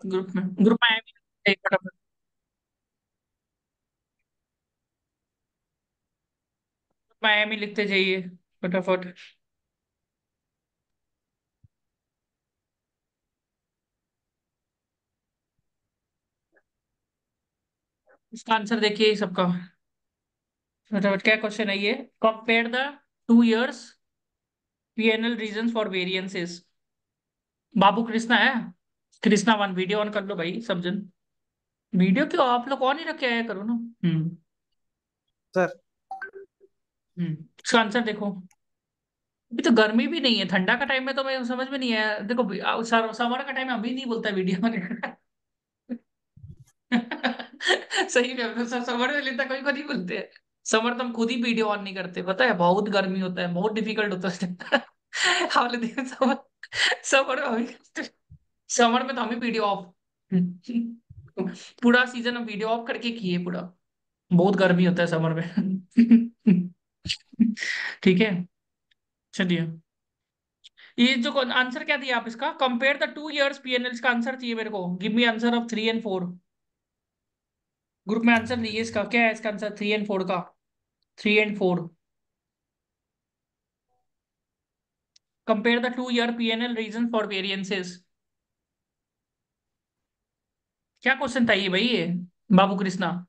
Group में आया भी नहीं, फटाफट। ग्रुप में आया भी लिखते जाइए फटाफट। इसका आंसर देखिए सबका। फटाफट क्या क्वेश्चन है ये? Compare the 2 years PNL reason for variances. Babu Krishna है? कृष्णा वन वीडियो ऑन कर लो भाई सब जन। वीडियो क्यों आप लोग ऑन ही रख के आया करो ना। हम्म। सर। इसका आंसर देखो। अभी तो गर्मी भी नहीं है, ठंडा का टाइम है तो मैं समझ में नहीं आया। देखो समर का टाइम अभी नहीं बोलता वीडियो में। सही में समर में लेता कोई को नहीं बोलते हैं। समर तो हम खुद ही वीडियो ऑन नहीं करते, पता है बहुत गर्मी होता है, बहुत डिफिकल्ट होता है। हाल दिन समर, समर में हम ही, समर में तो हम ही वीडियो ऑफ। पूरा सीजन हम वीडियो ऑफ करके किए पूरा। बहुत गर्मी होता है समर में। ठीक है, चलिए। ये जो आंसर क्या दिया आप इसका? कंपेयर द 2 years PNL का आंसर चाहिए मेरे को। Give me answer of 3 and 4। Group में आंसर दिए इसका, क्या है इसका आंसर 3 and 4 का? 3 and 4। Compare the 2 year PNL reason for variances. क्या क्वेश्चन था ये भाई ये, Babu Krishna?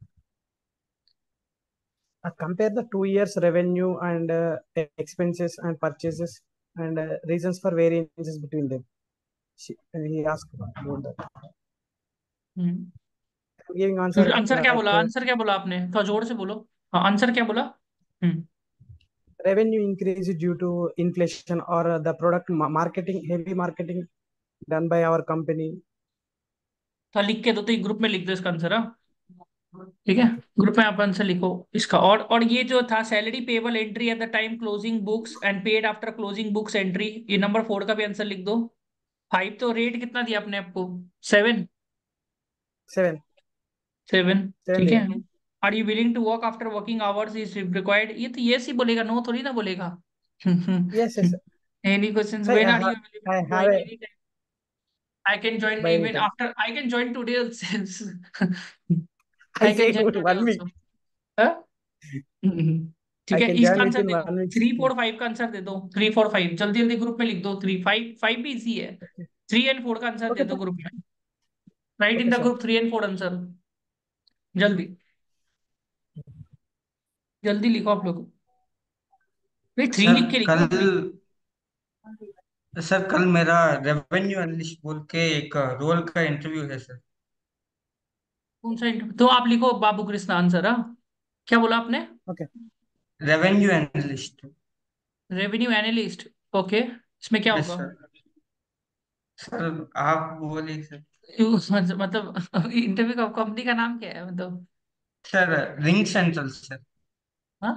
Compare the 2 years revenue and expenses and purchases and reasons for variances between them. He asked about that. Hmm. I'm giving answer answer क्या like बोला? Answer क्या बोला आपने? थोड़ा जोर से बोलो। हाँ, आंसर क्या बोला? हम्म। revenue increase due to inflation or the product marketing, heavy marketing done by our company. तो लिख के दो तो ग्रुप में लिख दो इसका आंसर। हाँ, ठीक है। ग्रुप में आप आंसर लिखो इसका। और ये जो था salary payable entry at the time closing books and paid after closing books entry, ये नंबर 4 का भी आंसर लिख दो। 5 तो रेट कितना दिया आपने आपको? 7। 7. 7। 7 ठीक है। there. Are you willing to work after working hours is required, ये तो यस ही बोलेगा, नो थोड़ी ना बोलेगा। Yes, yes. Any questions? Sir, when are you available I to have join a any time? I can join by any even time. After, I can join today also. I I can say join today 1 week. Also. ठीक I है, can इसका join answer within देखो। 1 week. 3 4 5 का answer दे दो। 3 4 5 जल्दी जल्दी group में लिख दो। 3 5 5 भी इजी है। 3 and 4 का आंसर दे Okay, दो sir. ग्रुप में। Right in Okay, the sir. Group 3 and 4 answer. जल्दी जल्दी लिखो आप लोग। भाई 3 सर लिख के कल लिखो 3। सर कल मेरा रेवेन्यू एनालिस्ट बोल के एक रोल का इंटरव्यू है सर। कौन सा तो आप लिखो बाबू कृष्ण आंसर। हाँ, क्या बोला आपने? Okay. Revenue analyst. Revenue analyst. Okay, इसमें क्या यस होगा? सर। सर आप बोलिए सर। मतलब इंटरव्यू का कंपनी का नाम क्या है मतलब? Sir ring central sir. हाँ,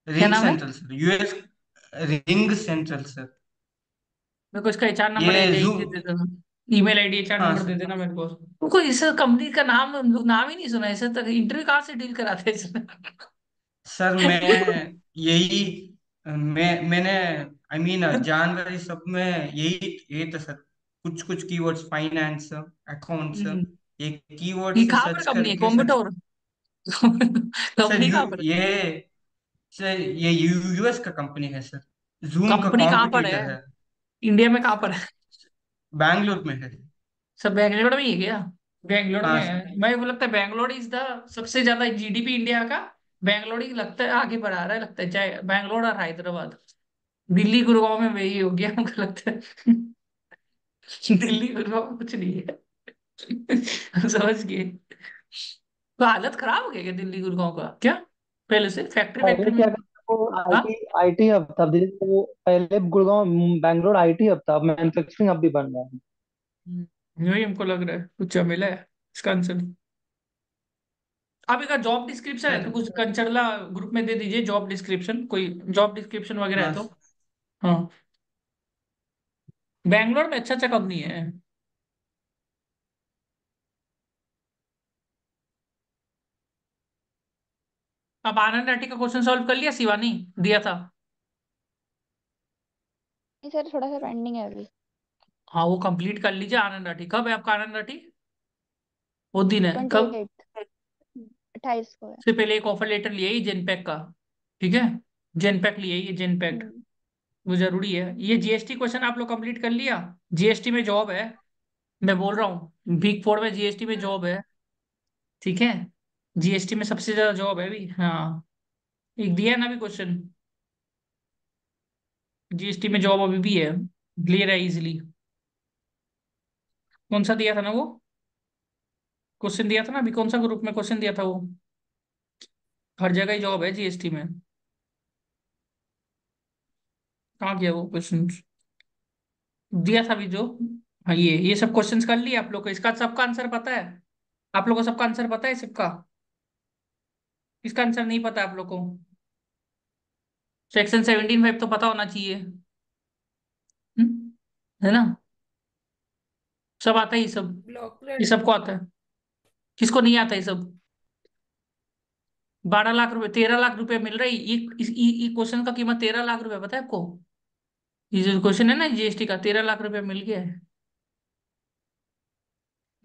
क्या रिंग नाम है? Central sir, US. Ring central sir. मेरे को इसका एचआर नंबर ये जू। दे देना। ईमेल आईडी एचआर हाँ नंबर दे सर। देना मेरे को। उनको इस कंपनी का नाम, नाम ही नहीं सुना ऐसे तक। इंटरव्यू कहाँ से डील कराते हैं इसमें? सर मैं यही मैंने आई मीन जानकारी सब में यही ये था सर। कुछ कुछ कीवर्ड्स फाइनेंस अकाउंट्स हम्म, ये कीवर्ड ये से कहाँ पर सर्च कंपनी है, करके सर। कोम्बटोर? सर कंपनी कहाँ पर है? ये यूएस का कंपनी है सर। जूम का कंपनी कहाँ पर है? कॉम्पिटिटर है। इंडिया में कहाँ पर है? बैंगलोर में है। सब बेंगलोर में ही है क्या? बेंगलोर में हाँ सर। है, मेरे को लगता है बेंगलोर इज द सबसे ज्यादा जीडीपी इंडिया का। बेंगलोर ही लगता है आगे बढ़ा रहा है, लगता है, चाहे बेंगलोर और हैदराबाद। दिल्ली गुड़गांव में वही हो गया हमको लगता है। दिल्ली गुड़गांव में कुछ नहीं है। समझ गए? तो हालत खराब हो गई क्या दिल्ली गुड़गांव का क्या? पहले से फैक्ट्री पहले फैक्ट्री में? क्या करता वो हाँ। आईटी आईटी हब था। धीरे धीरे वो पहले गुड़गांव बैंगलोर आईटी हब था, अब मैन्युफैक्चरिंग हब भी बन रहा है। यही हमको लग रहा है कुछ झमेला है इसका आंसर। आप एक जॉब डिस्क्रिप्शन है सर। तो कुछ कंचरला ग्रुप में दे दीजिए, जॉब डिस्क्रिप्शन, कोई जॉब डिस्क्रिप्शन वगैरह है हाँ तो। हाँ, बैंगलोर में अच्छा अच्छा कंपनी है। अब आनंद आंटी का क्वेश्चन सॉल्व कर लिया शिवानी? दिया था। नहीं सर, थोड़ा सा पेंडिंग है अभी। हाँ वो कंप्लीट कर लीजिए आनंद राठी। कब है आपका आनंद राठी? वो दिन है ट्वेंटी कब? एट 28 को है। से पहले एक ऑफर लेटर लिए ही जेनपैक का। ठीक है, जेनपैक लिए ये जेनपैक। हम्म। वो जरूरी है। ये जीएसटी क्वेश्चन आप लोग कंप्लीट कर लिया? जीएसटी में जॉब है, मैं बोल रहा हूँ बिग फोर में जीएसटी में जॉब है। ठीक है, जीएसटी में सबसे ज्यादा जॉब है अभी। हाँ, एक दिया है ना अभी क्वेश्चन, जीएसटी में जॉब अभी भी है, क्लियर है इजिली। कौन सा दिया था ना वो क्वेश्चन दिया था ना अभी, कौन सा ग्रुप में क्वेश्चन दिया था वो? हर जगह ही जॉब है जीएसटी में। कहाँ गया वो क्वेश्चन? दिया था अभी जो। हाँ ये सब क्वेश्चंस कर लिए आप लोग को? इसका सबका आंसर पता है? आप लोग को सबका आंसर पता है सबका? इसका आंसर नहीं पता आप लोग को? सेक्शन 17(5) तो पता होना चाहिए। है ना? सब आता है ये सब? ये सबको आता है? किसको नहीं आता ये सब? 12 लाख रुपए, 13 लाख रुपए मिल रही ये क्वेश्चन का कीमत 13 लाख रुपए, पता है आपको? ये जो क्वेश्चन है ना जीएसटी का, 13 लाख रुपए मिल गया है।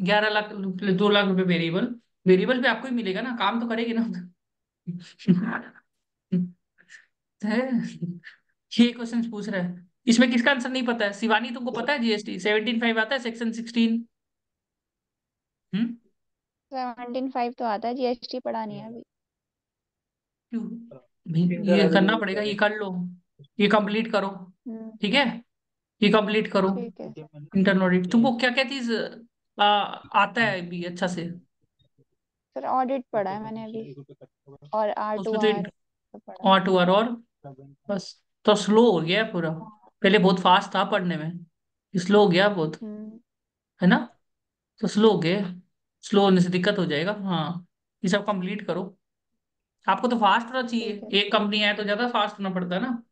11 लाख, 2 लाख रुपए वेरिएबल। वेरिएबल भी आपको ही मिलेगा ना, काम तो करेगी ना। है। ये क्वेश्चन पूछ रहा है, इसमें किसका आंसर नहीं पता है? शिवानी तुमको पता है जीएसटी 17(5) आता है, सेक्शन 16? हम्म। 17.5 तो आता है, जीएसटी पढ़ा नहीं है अभी। क्यों? ये करना पड़ेगा, ये कर लो, ये कंप्लीट करो। हम्म। ठीक है, ये कंप्लीट करो। ठीक है। इंटरनल ऑडिट तुमको क्या क्या चीज आता है भी अच्छा से? सर ऑडिट पढ़ा है मैंने अभी, और आर टू उसमें तो आर पढ़ा है। और टू आर और बस। तो स्लो हो गया है पूरा, पहले बहुत फास्ट था पढ़ने में, स्लो हो गया बहुत। हम्म। है ना? तो स्लो हो गए, स्लो होने से दिक्कत हो जाएगा। हाँ, ये सब कंप्लीट करो। आपको तो फास्ट होना ठीक चाहिए, है। एक कंपनी है तो ज्यादा फास्ट होना पड़ता है ना,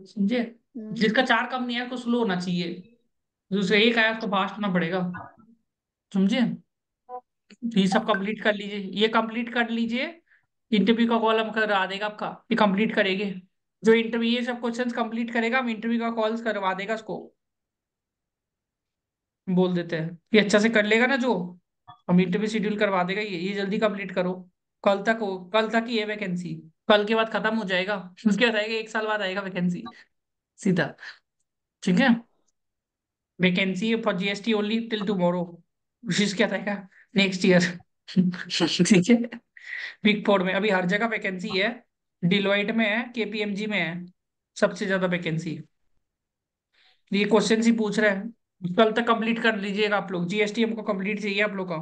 समझे? हम्म। जिसका 4 कंपनी है उसको स्लो होना चाहिए, दूसरे एक आया उसको फास्ट होना पड़ेगा, समझे? तो ये सब कंप्लीट कर लीजिए, ये कंप्लीट कर लीजिए। इंटरव्यू का कॉल हम करा देगा आपका, ये कंप्लीट करेंगे। जो इंटरव्यू ये सब क्वेश्चंस कंप्लीट करेगा, हम इंटरव्यू का कॉल करवा देगा उसको, बोल देते हैं ये अच्छा से कर लेगा ना जो, हम इंटरव्यू शेड्यूल करवा देगा। ये जल्दी कंप्लीट करो, कल तक हो, कल तक ही है वैकेंसी। कल के बाद खत्म हो जाएगा, उसके बाद आएगा 1 साल बाद आएगा वैकेंसी सीधा। ठीक है, vacancy for GST only till tomorrow, विशेष क्या था नेक्स्ट ईयर। ठीक है, बिग फोर में अभी हर जगह वैकेंसी है, डिलॉइट में है, केपीएमजी में है, सबसे ज्यादा वैकेंसी। ये क्वेश्चन ही पूछ रहा है, कल तक कंप्लीट कर लीजिएगा आप लोग, जीएसटी हमको कंप्लीट चाहिए आप लोग का।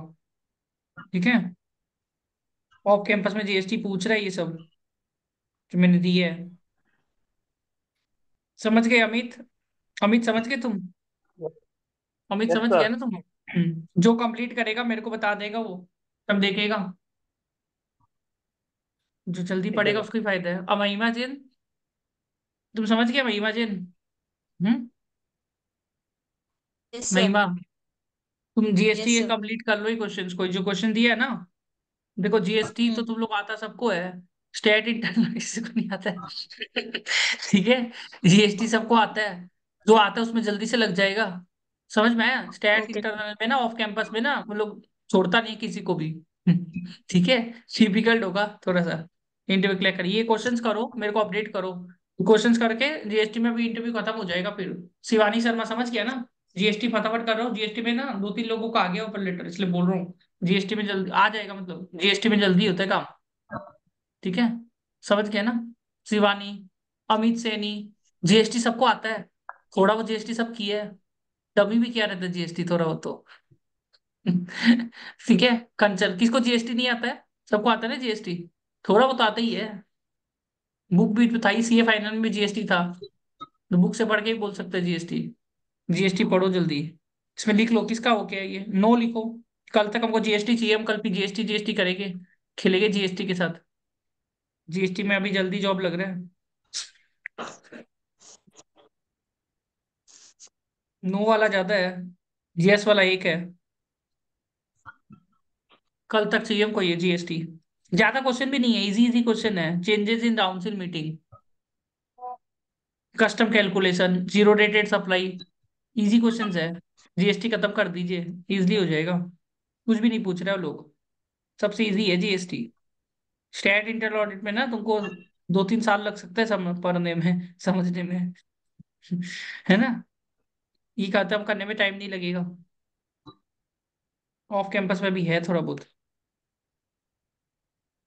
ठीक है, ऑफ कैंपस में जीएसटी पूछ रहा है ये सब जो मैंने दी है। समझ गए अमित? अमित समझ गए तुम? अमित यस समझ गया सर। ना तुम? जो कंप्लीट करेगा मेरे को बता देगा वो, तब देखेगा। जो जल्दी ठीक है पढ़ेगा सर। उसको ही फायदा है। अब महिमा जैन, तुम समझ गया महिमा जैन? हम्म। Yes sir. महिमा, तुम जीएसटी यस ये सर। कंप्लीट कर लो, ही क्वेश्चन कोई जो क्वेश्चन दिया है ना। देखो जीएसटी तो हम्म। तुम लोग आता सबको है, स्टेट इंटरनल किसी को नहीं आता है। ठीक है, जीएसटी सबको आता है, जो आता है उसमें जल्दी से लग जाएगा। समझ में आया? State okay. इंटरनल में ना, ऑफ कैंपस में ना, वो लोग छोड़ता नहीं है किसी को भी। ठीक है, डिफिकल्ट होगा थोड़ा सा, इंटरव्यू क्लियर करिए, ये क्वेश्चंस करो, मेरे को अपडेट करो। क्वेश्चंस करके जीएसटी में भी इंटरव्यू खत्म हो जाएगा फिर। शिवानी शर्मा समझ गया ना? जीएसटी फटाफट कर रहा हूँ, जीएसटी में ना 2-3 लोगों का आ गया ऊपर लेटर, इसलिए बोल रहा हूँ। जीएसटी में जल्दी आ जाएगा, मतलब जीएसटी में जल्दी होता है काम। ठीक है, समझ गया ना? शिवानी, अमित सैनी, जीएसटी सबको आता है, थोड़ा बहुत जीएसटी सब किया है, तभी भी क्या रहता है जीएसटी थोड़ा बहुत तो। ठीक है, कंचन किसको जीएसटी नहीं आता है? सबको आता है ना जीएसटी, थोड़ा बहुत आता ही है। बुक भी तो था ही, सीए फाइनल में भी जीएसटी था, तो बुक से पढ़ के ही बोल सकते हैं जीएसटी। जीएसटी पढ़ो जल्दी, इसमें लिख लो किसका हो गया, ये नो लिखो। कल तक हमको जीएसटी चाहिए, हम कल भी जीएसटी जीएसटी करेंगे, खेलेंगे जीएसटी के साथ। जीएसटी में अभी जल्दी जॉब लग रहा है। नो वाला ज्यादा है, यस वाला एक है। कल तक चाहिए हमको ये जीएसटी। ज्यादा क्वेश्चन भी नहीं है, इजी इजी क्वेश्चन है। Changes in downstream meeting, custom calculation, zero rated supply, easy questions है। जीएसटी खत्म कर दीजिए, इजीली हो जाएगा। कुछ भी नहीं पूछ रहे हो लोग, सबसे इजी है जीएसटी। स्टैट इंटरनल ऑडिट में ना तुमको 2-3 साल लग सकते हैं पढ़ने में, समझने में। है ना। ये खत्म करने में टाइम नहीं लगेगा। ऑफ कैंपस में भी है थोड़ा बहुत।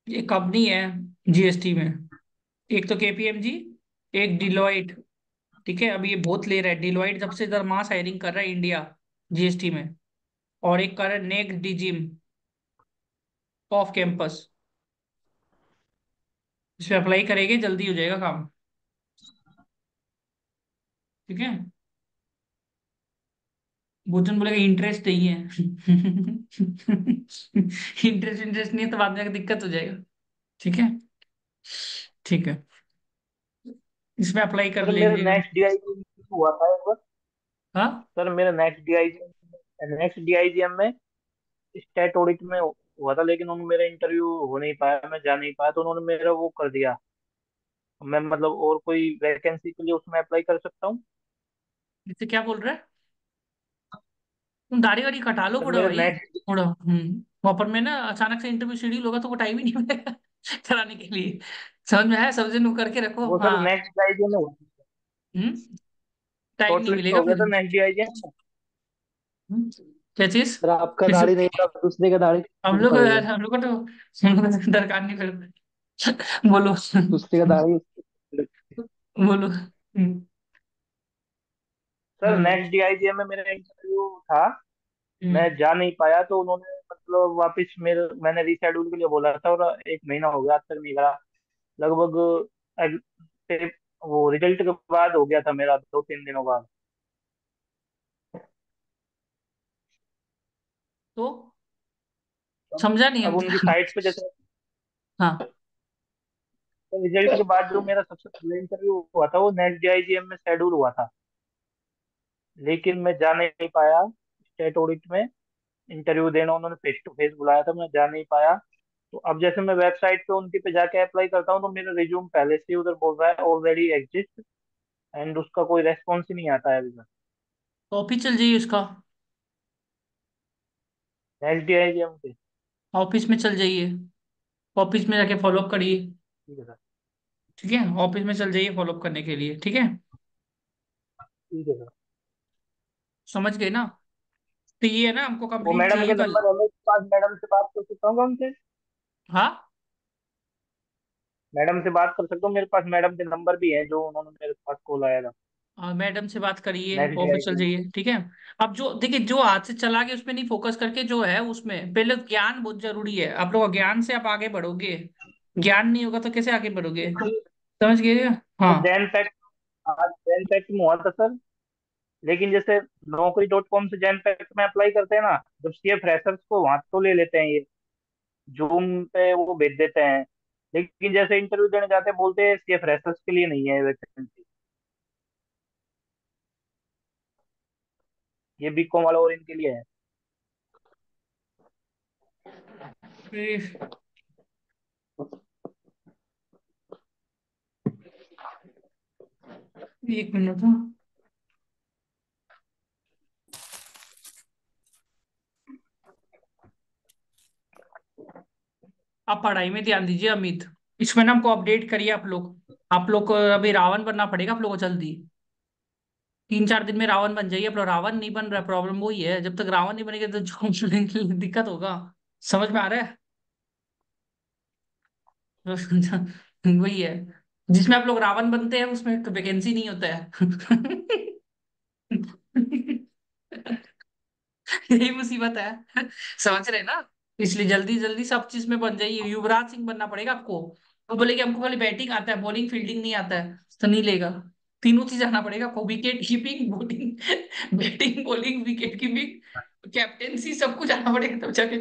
एक कंपनी है जीएसटी में, एक तो केपीएमजी, एक डिलॉइट। ठीक है, अभी ये बहुत ले रहा है डिलॉइट, सबसे ज्यादा मास हायरिंग कर रहा है इंडिया जीएसटी में। और एक कर रहा है नेक्स्ट डिजिम, ऑफ कैंपस। इसमें अप्लाई करेंगे, जल्दी हो जाएगा काम। ठीक है। भोजन बोलेगा इंटरेस्ट नहीं है। इंटरेस्ट इंटरेस्ट नहीं है तो बाद में दिक्कत हो जाएगा। ठीक है। ठीक है, इसमें अप्लाई कर सर मेरा लेंगे। नेक्स्ट डीआईजीएम हुआ था एक बार। हाँ। सर मेरा नेक्स्ट डीआईजीएम में स्टेट ऑडिट में हुआ था, लेकिन उन्होंने मेरा इंटरव्यू हो नहीं पाया, मैं जा नहीं पाया, तो उन्होंने मेरा वो कर दिया। मैं मतलब और कोई वैकेंसी के लिए उसमें अप्लाई कर सकता हूँ? इससे क्या बोल रहा है? तुम दाढ़ी वाड़ी कटा लो सर थोड़ा मेरा भाई। नेक्स्ट थोड़ा वहां पर में ना अचानक से इंटरव्यू शेड्यूल होगा तो वो टाइम ही नहीं मिलेगा कराने के लिए। समझ में आया, समझ नु करके रखो वो सर हाँ। नेक्स्ट डीआईजीएम में हुआ, हम्म टाइम नहीं शॉर्टलिस्ट मिलेगा हो गया फिर। था नेक्स्ट डीआईजीएम में। क्या चीज? फिर आपका फिर से। दाढ़ी नहीं था, दूसरे का दाढ़ी हम कैसे लोग को पड़ेगा? हम लोग को तो हम लोग को तो दरकार नहीं फिर। बोलो। दूसरे का दाढ़ी। बोलो। सर नेक्स्ट डीआईजीएम में मेरा इंटरव्यू था, मैं हम्म। जा नहीं पाया, तो उन्होंने मतलब वापस मैंने रीशेड्यूल के लिए बोला था, और 1 महीना हो गया आज तक नहीं करा। लगभग से वो रिजल्ट के बाद हो गया था मेरा, 2-3 दिनों बाद। तो समझा नहीं अब हम उनकी क्या। साइट पे जैसे हाँ। रिजल्ट के बाद जो मेरा सबसे पहले इंटरव्यू हुआ था वो नेक्स्ट डीआईजीएम में शेड्यूल हुआ था, लेकिन मैं जा नहीं पाया स्टेट ऑडिट में इंटरव्यू देना। उन्होंने फेस टू फेस बुलाया था, मैं जा नहीं पाया। तो अब जैसे मैं वेबसाइट पे उनकी पे जाके अप्लाई करता हूँ, तो मेरा रिज्यूम पहले से ही उधर बोल रहा है ऑलरेडी एग्जिस्ट, एंड उसका कोई रेस्पॉन्स ही नहीं आता है अभी तक। ऑफिस चल जाइए उसका। नेक्स्ट डीआईजीएम पे। ऑफिस में चल जाइए, ऑफिस में जाके फॉलोअप करिए। ठीक है सर। ठीक है, ऑफिस में चल जाइए फॉलोअप करने के लिए। ठीक है, ठीक है सर। समझ गए ना। तो ये है ना, हमको वो कंप्लीट मैडम चाहिए के कल। नंबर है मेरे पास, मैडम से बात कर सकता हूँ उनसे? हाँ। मैडम से बात कर सकता हूँ, मेरे पास मैडम के नंबर भी है जो उन्होंने मेरे पास कॉल आया था। मैडम से बात करिए, नेक्स्ट ऑफिस चल डीआईजीएम। जाइए। ठीक है। अब जो देखिए, जो हाथ से चला के उसमें नहीं फोकस करके जो है उसमें पहले ज्ञान बहुत जरूरी है। आप लोग ज्ञान से आप आगे बढ़ोगे, ज्ञान नहीं होगा तो कैसे आगे बढ़ोगे। समझ गए। वो हाँ। जैन पैक, आज जैन पैक में हुआ था सर, लेकिन जैसे नौकरी.com से जैन पैक में अप्लाई करते हैं ना, जब सीए फ्रेशर्स को वहां तो ले लेते हैं ये, जूम पे वो भेज देते हैं, लेकिन जैसे इंटरव्यू देने जाते हैं बोलते हैं सीए फ्रेशर्स के लिए नहीं है वैकेंसी, ये बीकॉम वाला और इनके लिए है। फिर एक मिनट हाँ। आप पढ़ाई में ध्यान दीजिए अमित। इसमें ना हमको अपडेट करिए आप लोग। आप लोग को अभी रावण बनना पड़ेगा आप लोग को जल्दी। 3-4 दिन में रावण बन जाइए। आप लोग रावण नहीं बन रहा, प्रॉब्लम वही है। जब तक रावण नहीं बनेगा तो जॉब दिक्कत होगा। समझ में आ रहा है। वही है, जिसमें आप लोग रावण बनते हैं उसमें वैकेंसी नहीं होता है। यही मुसीबत है। समझ रहे हैं ना। इसलिए जल्दी जल्दी सब चीज में बन जाइए। युवराज सिंह बनना पड़ेगा आपको। वो बोले कि हमको खाली बैटिंग आता है, बॉलिंग फील्डिंग नहीं आता है, तो नहीं लेगा। तीनों चीज आना पड़ेगा आपको, wicket keeping, bowling, batting bowling wicket keeping, captaincy, सब कुछ आना पड़ेगा तब जाके।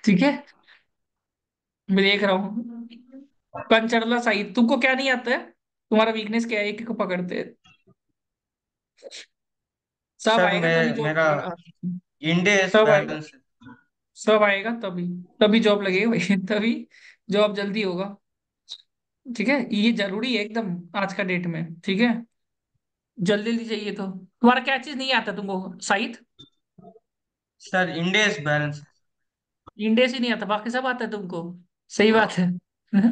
ठीक है। मैं देख रहा हूँ। कंचरला सही, तुमको क्या नहीं आता है? तुम्हारा वीकनेस क्या है? एक एक को पकड़ते हैं। सब सर आएगा तभी मैं जॉब मेरा लगेगा। इंडेस सब आएगा, बैलेंस। सब आएगा तभी, तभी जॉब लगेगा भाई। तभी जॉब जल्दी होगा। ठीक है, ये जरूरी है एकदम आज का डेट में। ठीक है। जल्दी जल्दी चाहिए तो तुम्हारा क्या चीज नहीं आता तुमको, साहित? Sir इंडेस balance. इंडेस ही नहीं आता, बाकी सब आता है तुमको। सही बात है। हाँ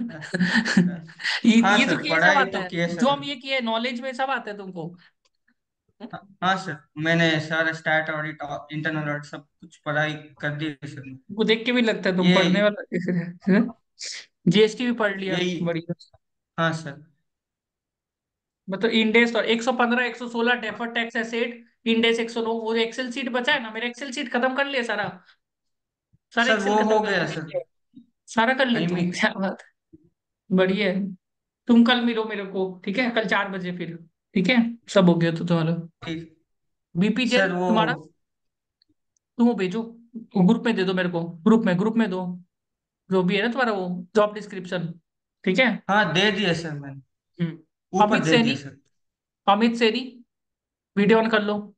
ये तो सर, किए सब पढ़ाई आता तो है, किए जो सर। हम ये किए नॉलेज में सब आता है तुमको। हाँ सर, मैंने सारा स्टार्ट ऑडिट इंटरनल ऑडिट सब कुछ पढ़ाई कर दी है सर। वो देख के भी लगता है तुम ये पढ़ने वाला। जीएसटी भी पढ़ लिया, यही। बढ़िया। हाँ सर। मतलब इंडेस और 115 116 डेफर्ड टैक्स एसेट, इंडेस 109, वो एक्सेल सीट बचा है ना, मेरा एक्सेल सीट खत्म कर लिया सारा, सारे सर एक्सेल वो खत्म हो कर गया लिए। सर। सारा कर ली आई तू, मीन। क्या बात है। बढ़िया है। तुम कल मिलो मेरे को, ठीक है, कल 4 बजे फिर। ठीक है, सब हो गया तो तुम्हारा। ठीक। बीपी जेल सर वो। तुम्हारा, तुम वो भेजो, ग्रुप में दे दो मेरे को, ग्रुप में दो, जो भी है ना तुम्हारा वो जॉब डिस्क्रिप्शन। ठीक है। हाँ, दे दिया सर मैंने। ऊपर अमित दे दिया Saini, sir. Amit Saini, video on कर लो।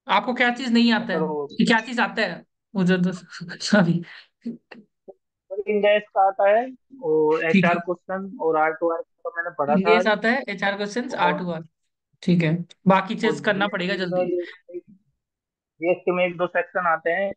आपको क्या चीज नहीं आता सर है, वो कि क्या चीज आता है मुझे तो। सॉरी। इंडेक्स का आता है, और ठीक एचआर है, क्वेश्चन और आर टू आर का मैंने पढ़ा था इंडेस आज। आता है, एचआर क्वेश्चंस, आर और टू आर। ठीक है, बाकी और चीज करना पड़ेगा जीएसटी जल्दी। में एक दो सेक्शन आते हैं,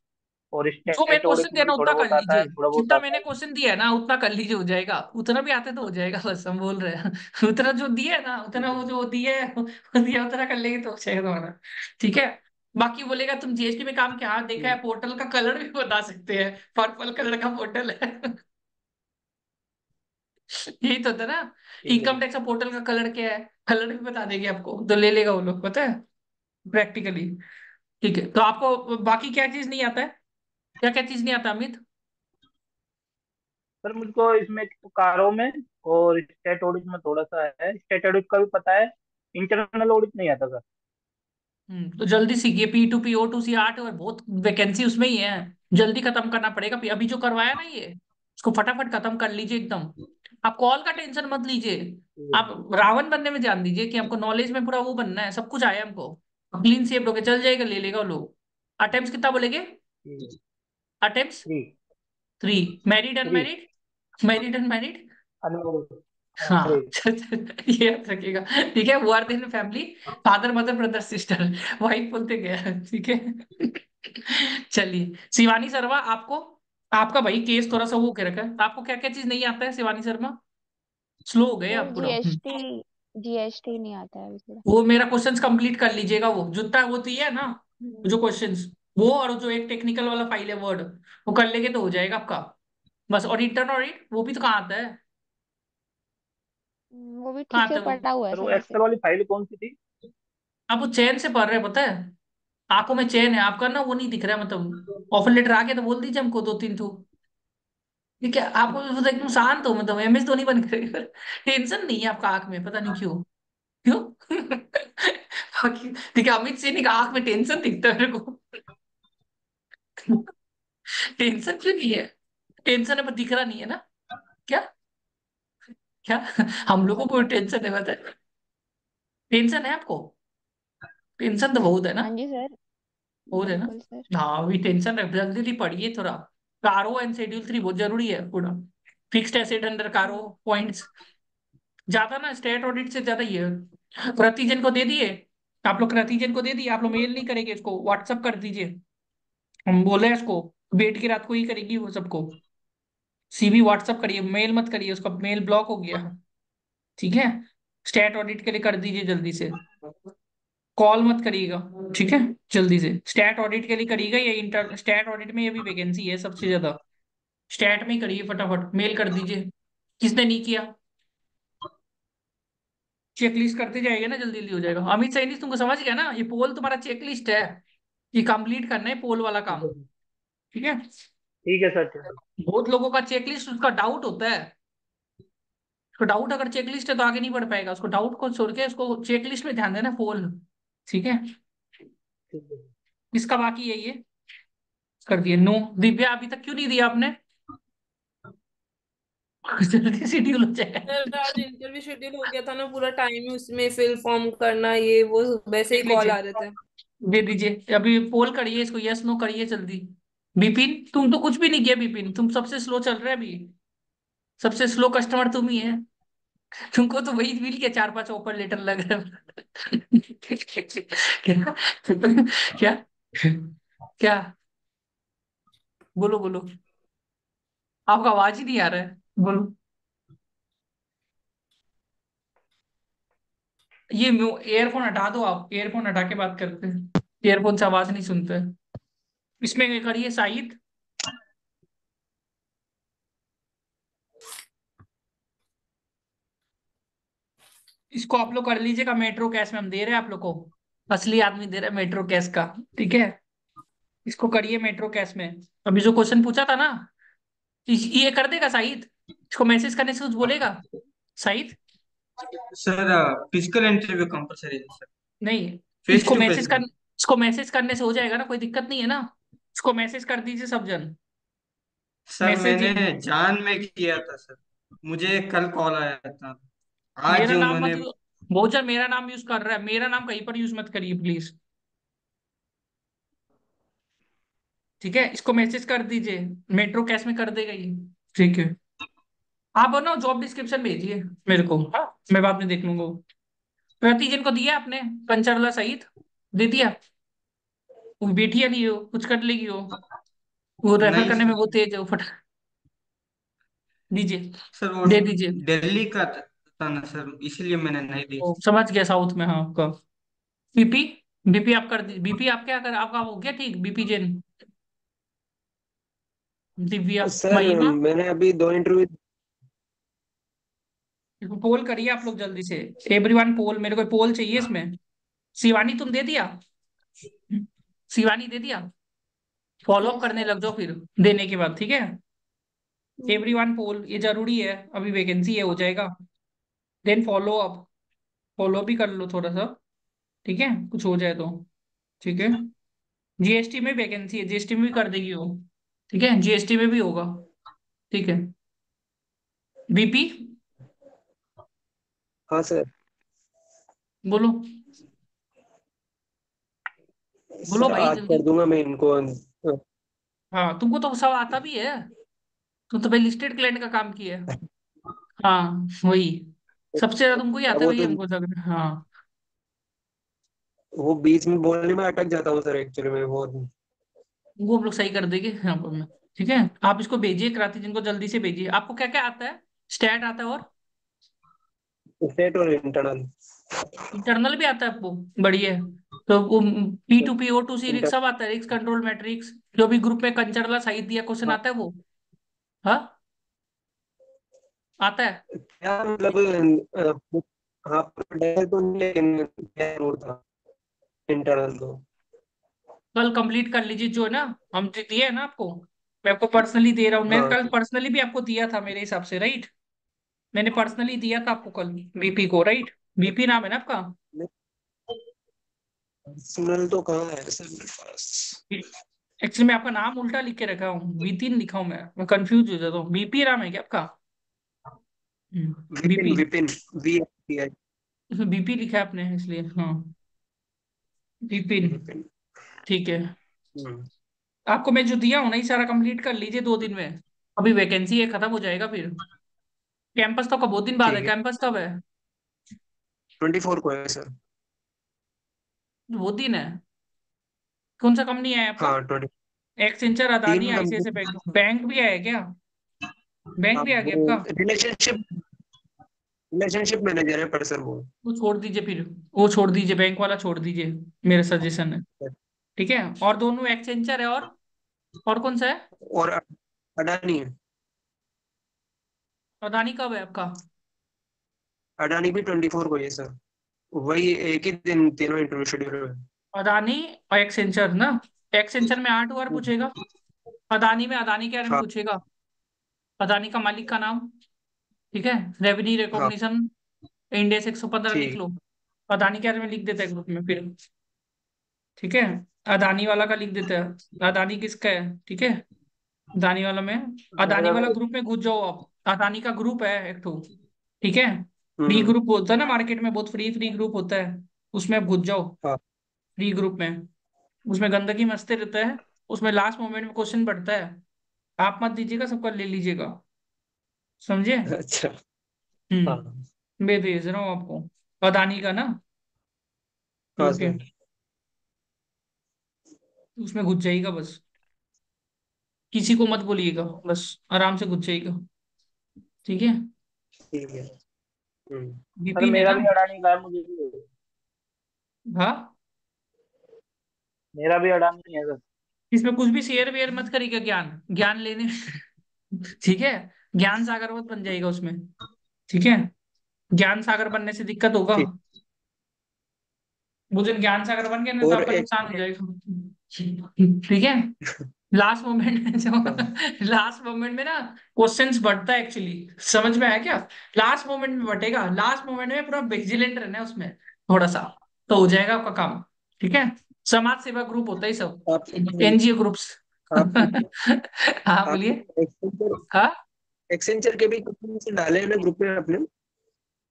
और जो मैं स्टेट ऑडिट क्वेश्चन में भी देना थोड़ा उतना कर बहुत आता लीजिए, है, थोड़ा बहुत जितना आता मैंने है। क्वेश्चन दिया है ना उतना कर लीजिए, हो जाएगा, उतना भी आते तो हो जाएगा, बस हम बोल रहे हैं। उतना जो दिया है ना, उतना वो जो दिया है वो दिया उतना कर लेंगे तो हो जाएगा तुम्हारा। ठीक है। बाकी बोलेगा तुम जीएसटी में काम क्या देखा है, पोर्टल का कलर भी बता सकते हैं, पर्पल कलर का पोर्टल है। यही तो था ना। ठीक है। इनकम टैक्स का पोर्टल का कलर क्या है, कलर भी बता देंगे आपको, तो ले लेगा वो लोग, पता है, प्रैक्टिकली। ठीक है, तो आपको बाकी क्या चीज नहीं आता है, क्या क्या चीज नहीं आता अमित? सर मुझको इसमें कारों में और स्टेट ऑडिट में थोड़ा सा है, स्टेट ऑडिट का भी पता है, इंटरनल ऑडिट नहीं आता सर। तो जल्दी सीखिए, P2P O2C 8 और बहुत वैकेंसी उसमें ही है। जल्दी खत्म करना पड़ेगा, अभी जो करवाया ना ये, इसको फटाफट खत्म कर लीजिए एकदम। आप कॉल का टेंशन मत लीजिए, ठीक है। आप रावण बनने में ध्यान दीजिए, कि हमको नॉलेज में पूरा वो बनना है, सब कुछ आया हमको। क्लीन सेव होके चल जाएगा, ले लेगा वो लोग। अटेम्प्ट कितना बोलेगे? ठीक है। Attempt three. 3। Married three. Unmarried? Married unmarried? Unmarried. हाँ। थ्री। ये याद रखिएगा। ठीक है, वो are in family, father mother brother sister, wife बोलते गया। ठीक है। चलिए शिवानी शर्मा, आपको, आपका भाई केस थोड़ा सा वो के रखा है, आपको क्या क्या चीज नहीं आता है शिवानी शर्मा? स्लो हो गए सर आप पूरा। जीएसटी नहीं आता है अभी थोड़ा। वो मेरा क्वेश्चंस कंप्लीट कर लीजिएगा, वो जितना वो तो ये है ना, वो जो क्वेश्चंस, वो और जो एक टेक्निकल वाला फाइल है वर्ड, वो कर लेंगे तो हो जाएगा आपका। बस, और इंटरनल ऑडिट वो भी तो कहाँ आता है, वो भी कहाँ ठीक आता से है वो? पढ़ा हुआ है सर वो सर एक्सेल वैसे। वाली फाइल कौन सी थी? आप वो चैन से पढ़ रहे हैं, पता है, आंखों में चैन है आपका ना, वो नहीं दिख रहा है, मतलब ऑफर लेटर आ गया तो बोल दीजिए हमको 2 3 तो। ठीक है, आपको मतलब एकदम शांत हो, मतलब MS धोनी बन कर, टेंशन नहीं है आपका आंख में, पता नहीं क्यों, क्यों? बाकी ठीक है, अमित सिंह का आंख में टेंशन दिखता है मेरे को। टेंशन क्यों नहीं है? टेंशन है पर दिख रहा नहीं है ना, क्या? क्या? हम लोगों को टेंशन है, बताए, टेंशन है आपको? टेंशन तो बहुत है ना, हाँ जी सर। बहुत है ना। बिल्कुल सर। हाँ, अभी टेंशन है, जल्दी जल्दी पढ़िए थोड़ा। कारो एंड शेड्यूल 3 बहुत जरूरी है पूरा। फिक्स्ड एसेट अंडर कारो पॉइंट्स, ज्यादा ना स्टेट ऑडिट से ज्यादा ये है। प्रतिजन को दे दिए, आप लोग प्रतिजन को दे दिए, आप लोग मेल नहीं करेंगे, इसको व्हाट्सअप कर दीजिए। हम बोले इसको, बैठ के रात को ही करेगी वो सबको। CV व्हाट्सअप करिए, मेल मत करिए, उसका मेल ब्लॉक हो गया। ठीक है। स्टेट ऑडिट के लिए कर दीजिए जल्दी से, कॉल मत करिएगा। ठीक है, जल्दी से स्टेट ऑडिट के लिए करिएगा, ये इंटर स्टेट ऑडिट में ये भी वैकेंसी है सबसे ज्यादा। स्टेट में ही करिए, फटाफट मेल कर दीजिए। किसने नहीं किया, चेकलिस्ट करते जाएगा ना, जल्दी जल्दी हो जाएगा। अमित सैनी तुमको समझ गया ना, ये पोल तुम्हारा चेकलिस्ट है, ये कंप्लीट करना है पोल वाला ठीक काम। है। ठीक है। ठीक है सर। ठीक है। बहुत लोगों का चेकलिस्ट, उसका डाउट होता है, उसको डाउट, अगर चेकलिस्ट है तो आगे नहीं बढ़ पाएगा, उसको डाउट को छोड़ के उसको चेकलिस्ट में ध्यान देना, पोल। ठीक है। ठीक है। इसका बाकी है ये, कर दिए नो। दिव्या अभी तक क्यों नहीं दिया आपने? जल्दी शेड्यूल हो जाए। सर आज इंटरव्यू शेड्यूल हो गया था ना, पूरा टाइम ही उसमें फिल फॉर्म करना, ये वो वैसे ही देख कॉल लीजिए, आ रहे थे। दे दीजिए, अभी पोल करिए इसको, यस नो करिए जल्दी। बिपिन तुम तो कुछ भी नहीं किया, बिपिन तुम सबसे स्लो चल रहे है अभी, सबसे स्लो कस्टमर तुम ही है। तुमको तो वही मिल के 4-5 ऑफर लेटर लग रहा है। क्या? क्या? क्या? बोलो बोलो। आपका आवाज ही नहीं आ रहा है, बोलो। ये ईयरफोन हटा दो, आप ईयरफोन हटा के बात करते हैं, ईयरफोन से आवाज नहीं सुनते। इसमें ये करिए शाहिद, इसको आप लोग कर लीजिएगा मेट्रो कैश में, हम दे रहे हैं आप लोग को, असली आदमी दे रहा है मेट्रो कैश का। ठीक है, इसको करिए मेट्रो कैश में। अभी जो क्वेश्चन पूछा था ना, ये कर देगा शाहिद, इसको मैसेज करने से कुछ बोलेगा Shahid? Sir physical interview compulsory है सर। नहीं, फेस टू फेस नहीं। इसको मैसेज करने से हो जाएगा ना, कोई दिक्कत नहीं है ना? इसको मैसेज कर दीजिए सब जन, सर मैंने मैसेजिंग। जान में किया था सर, मुझे कल कॉल आया था। आज मेरा नाम मत उन्होंने। बहुत जन मेरा नाम यूज कर रहा है, मेरा नाम कहीं पर यूज मत करिए प्लीज। ठीक है, इसको मैसेज कर दीजिए, मेट्रो कैश में कर देगा ये। ठीक है, आप ना जॉब डिस्क्रिप्शन भेजिए मेरे को, हाँ मैं बाद में देख लूंगा वो। प्रतिजन को दिया आपने, पंचरला सहित दे दिया? वो बेटी नहीं हो, कुछ कर लेगी वो रेफर नहीं करने में सर। वो तेज है, वो फट दीजिए, सर वो दे दीजिए। दिल्ली का था ना सर, इसलिए मैंने नहीं दी। वो समझ गया, साउथ में, हाँ आपका बीपी। बीपी आप कर दी, बीपी आप क्या कर, आपका हो गया ठीक, बीपी जैन, दिव्या, सर महिमा। मैंने अभी 2 इंटरव्यू। इसको पोल करिए आप लोग जल्दी से, एवरीवन पोल, मेरे को पोल चाहिए इसमें। शिवानी तुम दे दिया? शिवानी दे दिया? फॉलो अप यस करने सर। लग जाओ फिर, देने के बाद, ठीक है। एवरीवन पोल ये जरूरी है, अभी वैकेंसी है, हो जाएगा। देन फॉलो अप, फॉलो भी कर लो थोड़ा सा, ठीक है, कुछ हो जाए तो। ठीक है, जीएसटी में वैकेंसी है, जीएसटी में भी कर देगी वो। ठीक है, जीएसटी में भी होगा। ठीक है, बीपी, हाँ सर। बोलो। बोलो सर भाई आज जल्दी। कर दूंगा मैं इनको। हाँ तुमको तो सब आता भी है, तुम तो भाई लिस्टेड क्लाइंट का काम किया है। हाँ वही, सबसे ज्यादा तुमको ही आता है वो भाई, तो हमको लग रहा है। हाँ, वो बीच में बोलने में अटक जाता हूँ सर, एक्चुअली में वो। वो हम लोग सही कर देंगे यहाँ पर में। ठीक है, आप इसको भेजिए क्रांति जिनको, जल्दी से भेजिए। आपको क्या क्या आता है? स्टैट आता है और स्टेट और इंटरनल। इंटरनल भी आता है आपको? बढ़िया है। तो वो P2P O2C रिक्स इंटर सब आता है, रिक्स कंट्रोल मैट्रिक्स, जो भी ग्रुप में कंचरला सही दिया क्वेश्चन हाँ। आता है वो, हाँ आता है। क्या मतलब हाँ, डेल तो नहीं, लेकिन क्या जरूर था इंटरनल तो। कल कंप्लीट कर लीजिए, जो है ना हम दिए है ना आपको, मैं आपको पर्सनली दे रहा हूँ, मैंने हाँ कल पर्सनली भी आपको दिया था मेरे हिसाब से, राइट? मैंने पर्सनली दिया था आपको कल, बीपी को, राइट? बीपी नाम है ना आपका? पर्सनल तो कहाँ है सर मेरे पास। एक्चुअली मैं आपका नाम उल्टा लिख के रखा हूँ, V3 लिखा हूँ, मैं कंफ्यूज हो जाता हूँ। बीपी नाम है क्या आपका? Vipin BP, Vipin VPI। उसमें बीपी लिखा है आपने इसलिए, हाँ विपिन। विपिन। ठीक है, हम्म, आपको मैं जो दिया हूँ ना, ये सारा कंप्लीट कर लीजिए 2 दिन में, अभी वैकेंसी है, खत्म हो जाएगा फिर। कैंपस तो कब, बहुत दिन बाद है, ठीक है। कैंपस कब है? 24 को है सर। बहुत दिन है। कौन सा कंपनी है आपका? हाँ 20। एक्सेंचर, अदानी, 3 कंपनी। आईसीआईसी बैंक, बैंक भी आया है क्या? बैंक हाँ भी आ गया वो आपका? रिलेशनशिप रिलेशनशिप मैनेजर है पर सर वो। वो छोड़ दीजिए फिर, वो छोड़ दीजिए, बैंक वाला छोड़ दीजिए, मेरा सजेशन है। ठीक है, और दोनों एक्सेंचर है, और कौन सा है? और अडानी है। अदानी कब है आपका? अडानी भी 24 को ही है सर। वही एक ही दिन तीनों इंटरव्यू शेड्यूल है। अदानी और एक्सेंचर ना, एक्सेंचर में 8 बार पूछेगा, अदानी में अदानी के बारे में हाँ पूछेगा, अदानी का मालिक का नाम। ठीक है, रेवेन्यू हाँ। रिकॉग्निशन, इंडेक्स 115 लिख ठीक। लो, अदानी के बारे में लिख देता है ग्रुप में फिर। ठीक है, अदानी वाला का लिख देता है, अदानी किसका है, ठीक है, अदानी वाला में, अदानी मेरा वाला ग्रुप में घुस जाओ आप, अदानी का ग्रुप है एक तो, ठीक है। फ्री हम्म। ग्रुप होता है ना मार्केट में, बहुत फ्री फ्री ग्रुप होता है, उसमें आप घुस जाओ, हाँ। फ्री ग्रुप में। उसमें गंदगी मचते रहता है, उसमें लास्ट मोमेंट में क्वेश्चन बढ़ता है, आप मत दीजिएगा, सबका ले लीजिएगा, समझे? अच्छा। हम्म। हाँ मैं भेज रहा हूँ आपको, अदानी का ना, हाँ रुक के, सर। उसमें घुस जाएगा बस, किसी को मत बोलिएगा, बस आराम से घुस जाएगा, ठीक है। ठीक है। सर विपिन है मेरा ना। भी अडानी का है, मुझे भी हाँ, मेरा भी अडानी है सर। इसमें कुछ भी शेयर वेयर मत करिएगा, ज्ञान ज्ञान लेने ठीक है, ज्ञान सागर मत बन जाएगा उसमें, ठीक है। ज्ञान सागर बनने से दिक्कत होगा, ठीक। वो दिन ज्ञान सागर बन गया ना तो और आपका एक नुकसान हो जाएगा, ठीक है। लास्ट मोमेंट में जो हाँ, लास्ट मोमेंट में ना क्वेश्चंस बढ़ता है एक्चुअली, समझ में आया क्या। लास्ट मोमेंट में बढ़ेगा, लास्ट मोमेंट में पूरा विजिलेंट रहना है उसमें, थोड़ा सा, तो हो जाएगा आपका काम, ठीक है। समाज सेवा ग्रुप होता है ये सब, आप एनजीओ ग्रुप्स आप हाँ आप बोलिए। एक्सेंचर हाँ, एक्सेंचर के भी कुछ डाले हैं ना ग्रुप में अपने।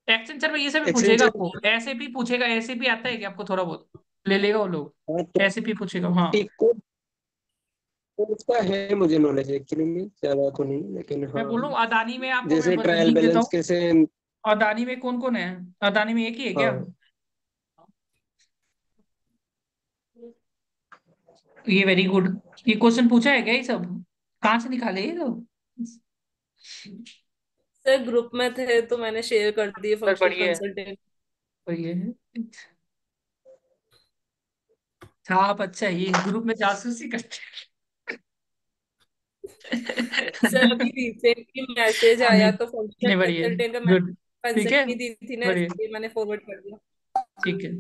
एक्सेंचर में ये सब भी पूछेगा एक्सेंचर। आपको, ऐसे भी पूछेगा, ऐसे भी आता है कि आपको थोड़ा बहुत ले लेगा वो लोग, हाँ तो ऐसे भी पूछेगा हाँ। ठीक तो उसका है मुझे नॉलेज एक्चुअली में, ज्यादा तो नहीं लेकिन मैं हाँ। बोलूँ अदानी में आपको मैं जैसे बस ट्रायल लिंक देता बैलेंस हूँ। कैसे। अदानी में कौन कौन है, अदानी में एक ही है क्या। हाँ ये वेरी गुड, ये क्वेश्चन पूछा है क्या ये सब, कहाँ से निकाले ये लोग। सर ग्रुप में थे तो मैंने शेयर कर दिए सर फंक्शनल बढ़िया है, कंसल्टेंट। बढ़िया है। अच्छा, आप अच्छा है, ये ग्रुप में जासूसी करते सर अभी हैं। रिसेंटली मैसेज नहीं आया तो फंक्शनल नहीं, बढ़िया है, कंसल्टेंट का मैंने गुड, ठीक कंसेंट है, नहीं दी थी ना, बढ़िया, इसलिए मैंने फॉरवर्ड कर दिया। ठीक है।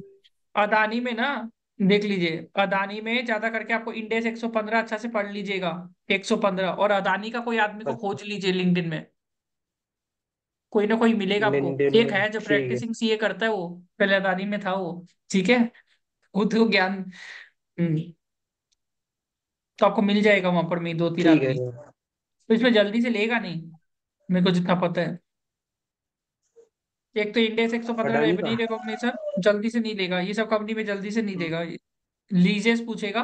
अदानी में ना, देख लीजिए अदानी में ज्यादा करके आपको इंडेक्स 115 अच्छा से पढ़ लीजिएगा, 115, और अदानी का कोई आदमी को खोज लीजिए लिंक्डइन में, कोई ना कोई मिलेगा आपको। लिंक्डइन एक में है जो ठीक है। प्रैक्टिसिंग सीए करता है, वो पहले अदानी में था वो, ठीक है। वो तो ज्ञान, तो आपको मिल जाएगा वहां पर में दो तीन ठीक है आदमी, सर। तो इसमें जल्दी से लेगा नहीं, मेरे को जितना पता है। एक तो इंडेक्स 115 अडानी का। रेवेन्यू रिकॉग्निशन जल्दी से नहीं लेगा, ये सब कंपनी में जल्दी से नहीं देगा। लीजेस पूछेगा,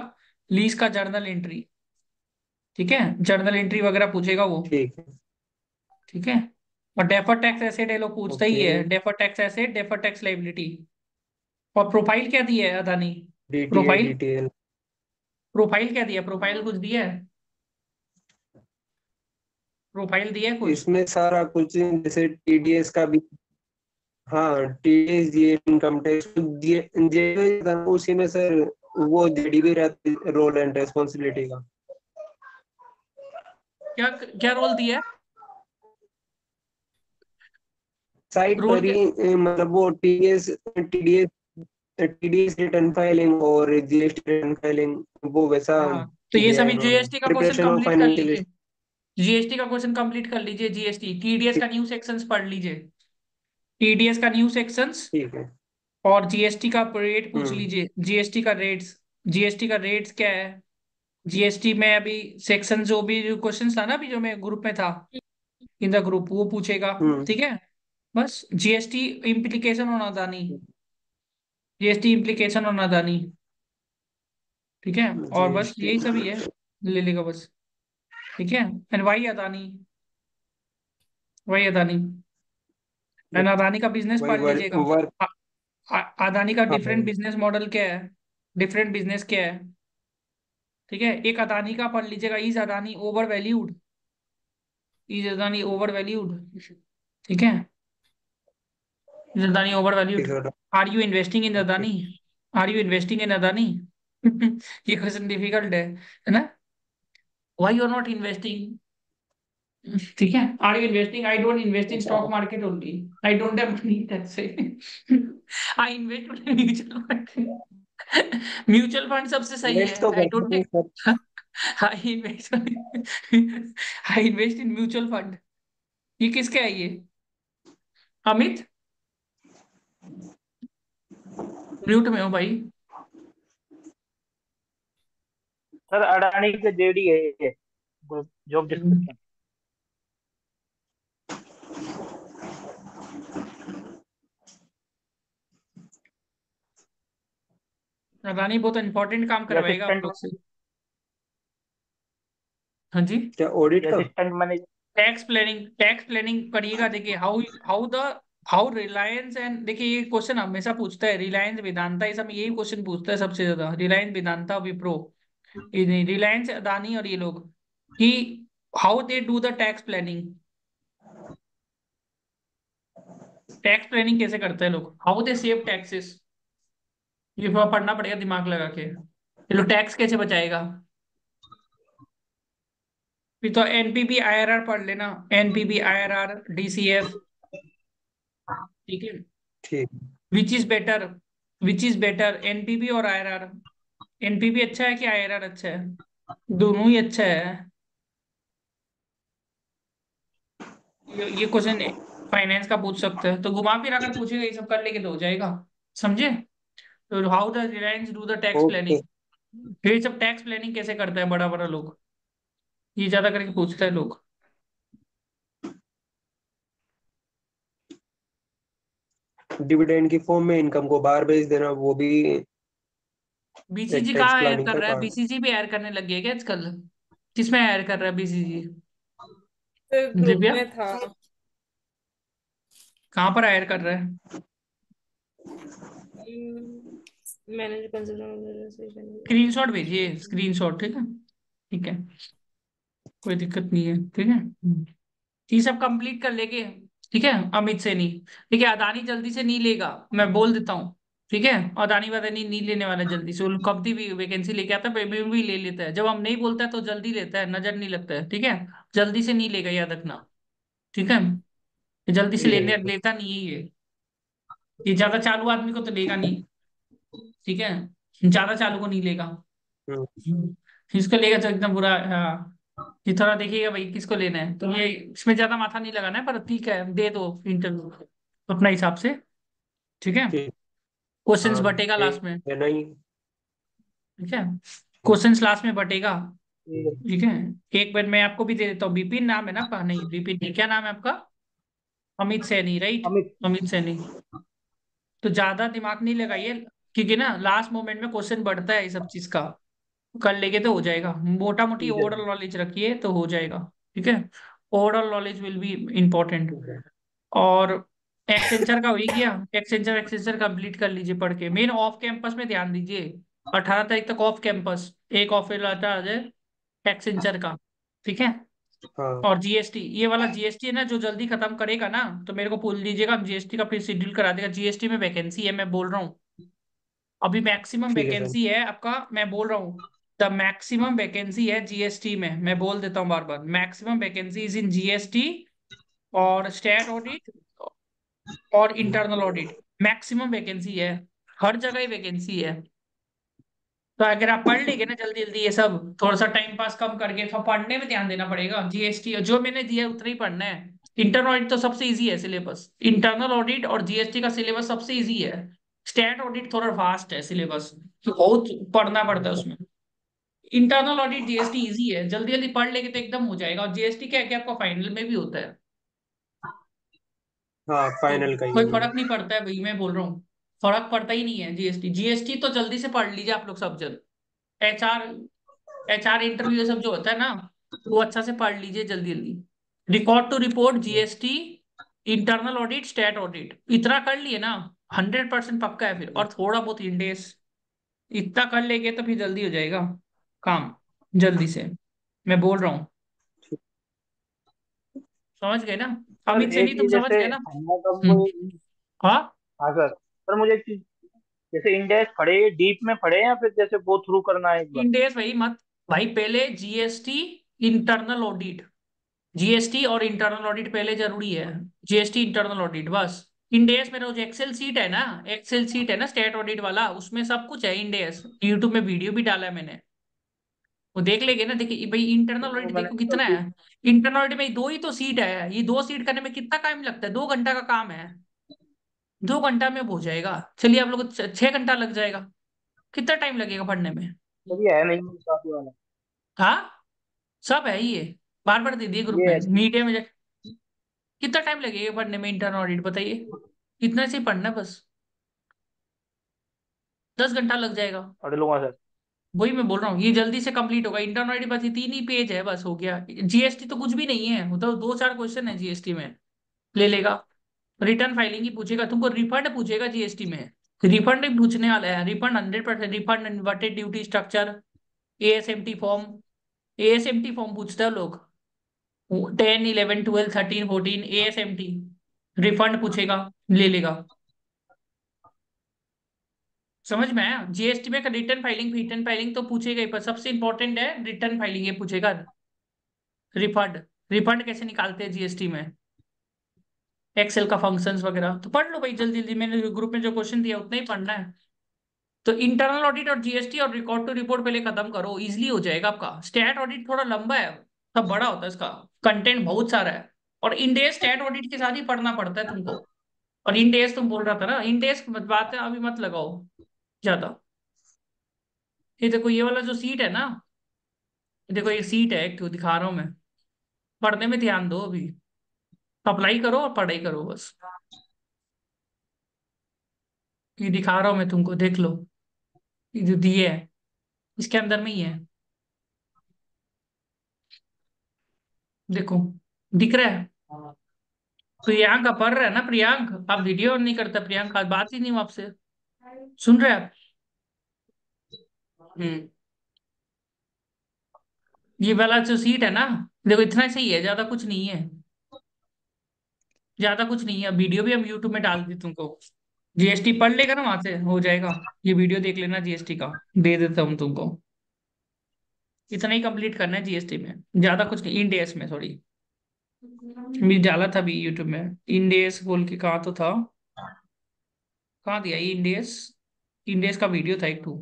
लीज का जर्नल एंट्री, ठीक है, जर्नल एंट्री वगैरह पूछेगा वो, ठीक है। ठीक है। और डेफर टैक्स एसेट ये लोग पूछता ही ओके। है, defer tax asset, defer tax liability. और प्रोफाइल क्या दी है Adani, DTA profile, DTL. Profile क्या दिया, प्रोफाइल कुछ दिया है, प्रोफाइल दिया है कुछ। इसमें सारा कुछ जैसे टीडीएस का भी। हाँ टीडीएस दिए, इनकम टैक्स दिए दिए था उसी में सर। वो जेडी भी रहती रोल एंड रेस्पॉन्सिबिलिटी का। क्या क्या रोल दिया है, साइड रोल पर क्या। ही मतलब वो TDS TDS TDS return filing और जीएसटी रिटर्न फाइलिंग वो वैसा हाँ, तो ये दिया है सभी इन्होंने, जीएसटी का क्वेश्चन प्रिपरेशन ऑफ कंप्लीट कर फाइनेंशियल। लीजिए, जीएसटी का क्वेश्चन कंप्लीट कर लीजिए, जीएसटी टीडीएस का न्यू सेक्शंस पढ़ लीजिए, टीडीएस का न्यू सेक्शंस, ठीक है। और जीएसटी का रेट पूछ हम्म। लीजिए, जीएसटी का रेट्स, जीएसटी का रेट्स क्या है। जीएसटी में अभी सेक्शन जो भी जो क्वेश्चन था ना, अभी जो मैं ग्रुप में था, इन द ग्रुप, वो पूछेगा, हम्म। ठीक है। बस GST implication on Adani, GST implication on Adani, ठीक है। और बस जीएसटी। यही सभी है, ले लेगा बस, ठीक है। And why Adani, why Adani, and Adani का बिजनेस वही पढ़ लीजिएगा। Work work. अदानी का हाँ डिफरेंट बिजनेस मॉडल क्या है, डिफरेंट बिजनेस क्या है, ठीक है। एक अदानी का पढ़ लीजिएगा, is Adani over valued, is Adani over valued, ठीक है। इज अदानी ओवर ठीक वैल्यूड, है। Are you investing in okay. Adani, are you investing in Adani. ये क्वेश्चन डिफिकल्ट है ना। Why you are not investing, ठीक है। Are you investing, I don't invest in stock market only, I don't have money that's I invest in mutual fund, mutual fund सबसे सही invest है, तो आई करते डोंट हैं sir. I invest I invest in mutual fund. ये किसका है ये, अमित, म्यूट में हो भाई। सर अडानी का जेडी है ये, जॉब डिस्क्रिप्शन। अदानी बहुत इंपॉर्टेंट काम ये करवाएगा आप असिस्टेंट, लोग से, हाँ जी। क्या ऑडिट ये का। Assistant manager. Tax planning, tax planning करिएगा, देखिए how how the how Reliance and, देखिए ये क्वेश्चन हमेशा पूछता है, रिलायंस वेदांता, ये सब यही क्वेश्चन पूछता है सबसे ज्यादा, रिलायंस वेदांता विप्रो, रिलायंस अदानी और ये लोग, कि how they do the tax planning, tax planning कैसे करते हैं लोग, हाउ दे सेव टैक्सेस, ये थोड़ा पढ़ना पड़ेगा दिमाग लगा के, ये लोग टैक्स कैसे बचाएगा। फिर तो एनपीवी आईआरआर पढ़ लेना, एनपीवी आईआरआर डीसीएफ, ठीक है। ठीक। Which is better, which is better NPV और आईआरआर, एनपीवी अच्छा है कि आईआरआर अच्छा है, दोनों ही अच्छा है। ये क्वेश्चन फाइनेंस का पूछ सकते हैं, तो घुमा फिरा कर पूछेगा, ये सब कर लेके तो हो जाएगा, समझे। तो how the Reliance do the tax okay. Planning, फिर सब टैक्स प्लानिंग कैसे करता है बड़ा बड़ा लोग, ये ज्यादा करके पूछता है लोग। डिविडेंड की फॉर्म में इनकम को बाहर भेज देना, वो भी एक बीसीजी टैक्स कहाँ हायर प्लानिंग कर का रहा है, पार्ट। बीसीजी भी हायर करने लग गया क्या आजकल, किसमें हायर कर रहा है बीसीजी, फिर ग्रुप दिव्या में था। कहाँ पर हायर कर रहा है। Manage consultant. स्क्रीनशॉट भेजिए, स्क्रीनशॉट, ठीक है, ठीक है, कोई दिक्कत नहीं है, ठीक है। ये सब कंप्लीट कर लेंगे, ठीक है। अमित से नहीं, ठीक है, अदानी जल्दी से नहीं लेगा, मैं बोल देता हूँ, ठीक है। अदानी वादानी नहीं लेने वाला जल्दी से, वो कभी भी वैकेंसी लेके आता है, भी ले लेता है, जब हम नहीं बोलता है तो जल्दी लेता है, नजर नहीं लगता है, ठीक है। जल्दी से नहीं लेगा, याद रखना, ठीक है। ये जल्दी से लेने ठीक है। लेता नहीं है ये ज्यादा चालू आदमी को तो लेगा नहीं, ठीक है, ज्यादा चालू को नहीं लेगा। हम्म, इसको लेगा तो एकदम बुरा, हाँ, ये थोड़ा देखिएगा भाई किसको लेना है, तो ये इसमें ज्यादा माथा नहीं लगाना है, पर ठीक है दे दो इंटरव्यू अपना हिसाब से, ठीक है। ठीक। क्वेश्चंस हाँ, बटेगा लास्ट में, है नहीं। ठीक है, क्वेश्चंस लास्ट में बटेगा, ठीक है। ठीक है। एक बार मैं आपको भी दे देता हूँ, बिपिन नाम है ना आपका, नहीं बिपिन नहीं, क्या नाम है आपका, अमित सैनी, राइट, अमित। अमित सैनी। तो ज्यादा दिमाग नहीं लगाइए, क्योंकि ना लास्ट मोमेंट में क्वेश्चन बढ़ता है, ये सब चीज का कर लेंगे तो हो जाएगा, मोटा मोटी ठीक है ओवरऑल नॉलेज रखिए तो हो जाएगा, ठीक है। Overall knowledge will be important. और एक्सेंचर का हो ही गया, एक्सेंचर एक्सेंचर कंप्लीट कर लीजिए पढ़ के, मेन ऑफ कैंपस में ध्यान दीजिए, 18 तारीख तक ऑफ कैंपस, एक ऑफर आता है एक्सेंचर का, ठीक है। हाँ, और जीएसटी, ये वाला जीएसटी है ना जो जल्दी खत्म करेगा ना, तो मेरे को बोल दीजिएगा, हम जीएसटी का फिर शेड्यूल करा देगा, जीएसटी में वैकेंसी है, मैं बोल रहा हूँ, अभी मैक्सिमम ठीक है सर। वैकेंसी है आपका, मैं बोल रहा हूँ, द मैक्सिमम वैकेंसी है जीएसटी में, मैं बोल देता हूँ बार बार, maximum vacancy is in GST और स्टेट ऑडिट और इंटरनल ऑडिट, मैक्सिमम वैकेंसी है, हर जगह ही वैकेंसी है। तो अगर आप पढ़ लेंगे ना जल्दी जल्दी ये सब, थोड़ा सा टाइम पास कम करके, तो पढ़ने में ध्यान देना पड़ेगा, जीएसटी जो मैंने दिया है उतना ही पढ़ना है। इंटरनल ऑडिट तो सबसे इजी है सिलेबस, इंटरनल ऑडिट और जीएसटी का सिलेबस सबसे इजी है, स्टेट ऑडिट थोड़ा फास्ट है सिलेबस, तो बहुत पढ़ना पड़ता है उसमें। इंटरनल ऑडिट जीएसटी इजी है, जल्दी जल्दी पढ़ लेंगे तो एकदम हो जाएगा, और जीएसटी क्या है कि आपका फाइनल में भी होता है, हाँ, तो फाइनल का ही कोई है ये। फर्क नहीं पड़ता है भाई, मैं बोल रहा हूँ, फर्क पड़ता ही नहीं है, जीएसटी जीएसटी तो जल्दी से पढ़ लीजिए आप लोग सब जन, एचआर एचआर इंटरव्यू ये सब जो होता है ना, वो अच्छा से पढ़ लीजिए जल्दी जल्दी, record to report GST, internal audit state audit, इतना कर लिए ना 100% पक्का है, फिर और थोड़ा बहुत इंडेस, इतना कर लेंगे तो फिर जल्दी हो जाएगा काम, जल्दी से, मैं बोल रहा हूँ, समझ गए ना। सर अमित से एक नहीं, तुम चीज, समझ जैसे गए ना। हमने कब हम्म, हाँ, हाँ सर, सर मुझे एक चीज, जैसे इंडेक्स पढ़े डीप में पढ़े या फिर जैसे गो थ्रू करना है एक बार। इंडेस भाई मत, भाई पहले जीएसटी इंटरनल ऑडिट, जीएसटी और इंटरनल ऑडिट पहले जरूरी है, जीएसटी इंटरनल ऑडिट बस। इंडेस में जो एक्सेल सीट है ना, एक्सेल सीट है ना स्टेट ऑडिट वाला, उसमें सब कुछ है इंडेस, यूट्यूब में वीडियो भी डाला है मैंने, वो देख लेंगे ना, देखिए भाई इंटरनल वो ऑडिट मैंने देखो कितना है, इंटरनल ऑडिट में दो ही तो सीट है, ये दो सीट करने में कितना टाइम लगता है, 2 घंटा का काम है, 2 घंटा में हो जाएगा, चलिए आप लोग को 6 घंटा लग जाएगा, कितना टाइम लगेगा पढ़ने में। सर ये है नहीं काफी वाला। हाँ, सब है ये, बार बार दे दिए ग्रुप ये में है मीडिया में कितना टाइम लगेगा पढ़ने में इंटरनल ऑडिट बताइए, इतना से ही पढ़ना है बस, 10 घंटा लग जाएगा। पढ़ लूंगा सर। वही मैं बोल रहा हूँ, ये जल्दी से कंप्लीट होगा, इंटरनल ऑडिट बस ये 3 ही पेज है, बस हो गया, जीएसटी तो कुछ भी नहीं है, वो तो 2-4 क्वेश्चन है जीएसटी में, ले लेगा, रिटर्न फाइलिंग ही पूछेगा तुमको, रिफंड पूछेगा जीएसटी में, रिफंड भी पूछने वाला है, refund 100%, refund inverted duty structure, ASMT form, ASMT form पूछता है लोग, 10 11 12 13 14 एएसएमटी, रिफंड पूछेगा, ले लेगा। समझ में आया? जीएसटी में रिटर्न फाइलिंग तो पूछेगा ही, पर सबसे इंपॉर्टेंट है रिटर्न फाइलिंग, ये पूछेगा। रिफंड, रिफंड कैसे निकालते हैं जीएसटी में, एक्सेल का फंक्शंस वगैरह तो पढ़ लो भाई, जल्दी जल्दी, मैंने ग्रुप में जो क्वेश्चन दिया उतना ही पढ़ना है। तो इंटरनल ऑडिट और जीएसटी और रिकॉर्ड टू रिपोर्ट पहले खत्म करो, इजिली हो जाएगा आपका। स्टैट ऑडिट थोड़ा लंबा है, सब बड़ा होता है, इसका कंटेंट बहुत सारा है, और इंडेस स्टैट ऑडिट के साथ ही पढ़ना पड़ता है तुमको। और इंडेस तुम बोल रहा था ना, इंडेस बात है, अभी मत लगाओ ज्यादा। ये देखो ये वाला जो सीट है ना, ये देखो ये सीट है एक तो दिखा रहा हूं मैं, पढ़ने में ध्यान दो अभी, अप्लाई करो और पढ़ाई करो बस। ये दिखा रहा हूं मैं तुमको, देख लो, ये जो दिए है इसके अंदर में ही है, देखो दिख रहा है। प्रियांक आप पढ़ रहे हैं ना, प्रियांक आप वीडियो नहीं करता, प्रियांक आज बात ही नहीं हुआ आपसे, सुन रहे हैं आप? हम्म। ये वाला जो सीट है ना, देखो इतना सही है, ज्यादा कुछ नहीं है, ज्यादा कुछ नहीं है। वीडियो भी हम यूट्यूब में डाल दी तुमको, जीएसटी पढ़ लेगा ना वहां से हो जाएगा, ये वीडियो देख लेना जीएसटी का, दे देता हूँ तुमको। इतना ही कंप्लीट करना है जीएसटी में, ज्यादा कुछ नहीं, इंड एस में सॉरी, मैं डाला था भी यूट्यूब में, इंड एस बोल के कहा तो था, कहाँ दिया ये इंड एस, इंड एस का वीडियो था एक टू।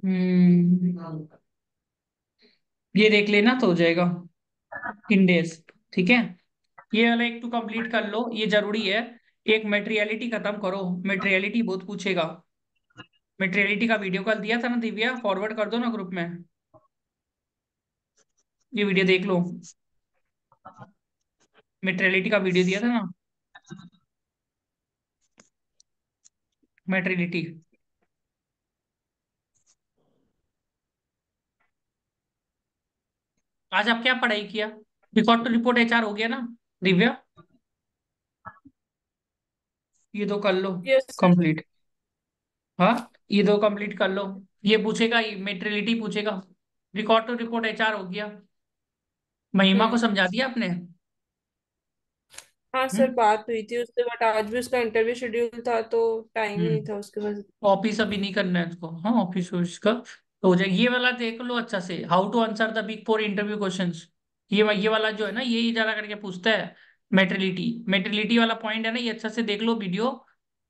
हम्म, ये देख लेना तो हो जाएगा इंडेस, ठीक है। ये वाला एक टू कंप्लीट कर लो, ये जरूरी है। एक मेटेरियलिटी खत्म करो, मेटेरियलिटी बहुत पूछेगा, मेटेरियलिटी का वीडियो कल दिया था ना दिव्या, फॉरवर्ड कर दो ना ग्रुप में, ये वीडियो देख लो, मेटेरियलिटी का वीडियो दिया था ना, मेटेरियलिटी। आज आप क्या पढ़ाई किया? रिकॉर्ड टू रिपोर्ट एचआर हो गया ना दिव्या? ये दो कर लो यस सर। कंप्लीट, हाँ ये दो कंप्लीट कर लो। ये पूछेगा, ये मेटेरियलिटी पूछेगा, रिकॉर्ड टू रिपोर्ट एचआर हो गया। महिमा को हम्म। समझा दिया आपने? हाँ सर, हम्म। बात हुई थी उससे, बट आज भी उसका इंटरव्यू शेड्यूल था तो टाइम ही नहीं हम्म। था उसके पास। ऑफिस अभी नहीं करना है इसको, हाँ ऑफिस उसका तो हो जाएगा। ये वाला देख लो अच्छा से, how to answer the big four interview questions, ये वाला जो है ना, ये ज्यादा करके पूछता है। मेट्रिलिटी वाला पॉइंट है ना, ये अच्छा से देख लो वीडियो,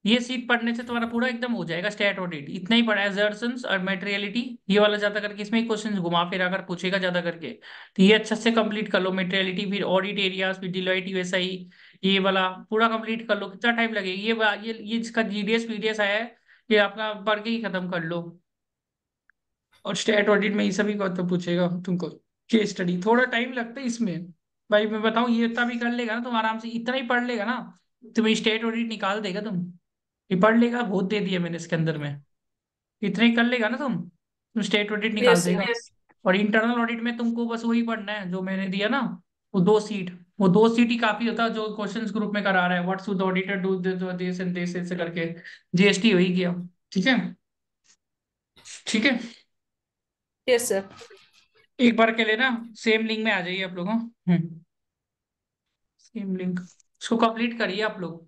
ये सीट पढ़ने से तुम्हारा पूरा एकदम हो जाएगा स्टैट ऑडिट, इतना ही पढ़ा है, assertions और मेटेरियलिटी, ये वाला ज्यादा करके इसमें ही क्वेश्चन घुमा फिरा कर पूछेगा ज्यादा करके, तो ये अच्छा से कंप्लीट कर लो मेटेरियलिटी, फिर ऑडिट एरियाज, फिर डिलॉयट यूएसआई, ये वाला पूरा कंप्लीट कर लो। कितना टाइम लगेगा ये जिसका जीडीएस वीडीएस आया है, ये अपना पढ़ के ही खत्म कर लो। और स्टेट ऑडिट में ये सभी का तो पूछेगा तुमको, केस स्टडी, थोड़ा टाइम लगता है इसमें भाई, मैं बताऊं ये इतना भी कर लेगा ना तुम आराम से, इतना ही पढ़ लेगा ना, तुम्हें स्टेट ऑडिट निकाल देगा तुम, ये पढ़ लेगा, बहुत दे दिया मैंने इसके अंदर में, इतना ही कर लेगा ना तुम स्टेट ऑडिट निकाल यस देगा। सर। और इंटरनल ऑडिट में तुमको बस वही पढ़ना है जो मैंने दिया ना, वो दो सीट ही काफी होता है, जो क्वेश्चंस ग्रुप में करा रहा है, what should the auditor do this and this ऐसे करके, जीएसटी हो ही गया, ठीक है, ठीक है। Yes sir. एक बार के लिए ना सेम लिंक में आ जाइए आप लोग, हाँ सेम लिंक, इसको कंप्लीट करिए आप लोग।